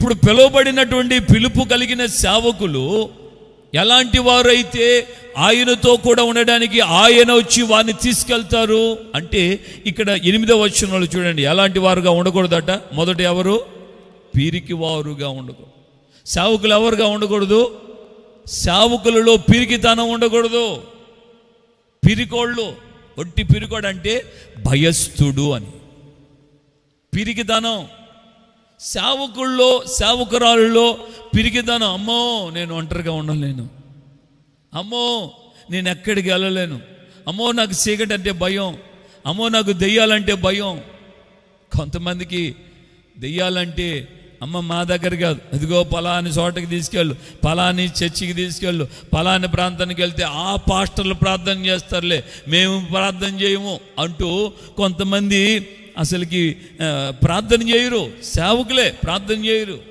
ఇప్పుడు పిలువబడినటువంటి పిలుపు కలిగిన సేవకులు ఎలాంటి వారైతే ఆయనతో కూడా ఉండడానికి ఆయన వచ్చి వారిని తీసుకెళ్తారు అంటే ఇక్కడ 8వ వచనంలో చూడండి, ఎలాంటి వారుగా ఉండకూడదట. మొదట ఎవరు? పిరికి వారుగా ఉండకూడదు. సేవకులు ఎవరుగా ఉండకూడదు? సేవకులలో పిరికితనం ఉండకూడదు. పిరికోళ్ళు, ఒట్టి పిరికోడు అంటే భయస్థుడు అని. పిరికితనం సేవకుల్లో, సేవకురాళ్ళలో పిరికితనం. అమ్మో నేను ఒంటరిగా ఉండలేను, అమ్మో నేను ఎక్కడికి వెళ్ళలేను, అమ్మో నాకు చీకటి అంటే భయం, అమ్మో నాకు దెయ్యాలంటే భయం. కొంతమందికి దెయ్యాలంటే అమ్మ మా దగ్గర కాదు, అదిగో పలాని చోటకి తీసుకెళ్ళు, పలాని చర్చికి తీసుకెళ్ళు, పలాని ప్రాంతానికి వెళ్తే ఆ పాస్టర్లు ప్రార్థన చేస్తారులే, మేము ప్రార్థన చేయము అంటూ కొంతమంది అసలుకి ప్రార్థన చేయరు. సేవకులే ప్రార్థన చేయరు.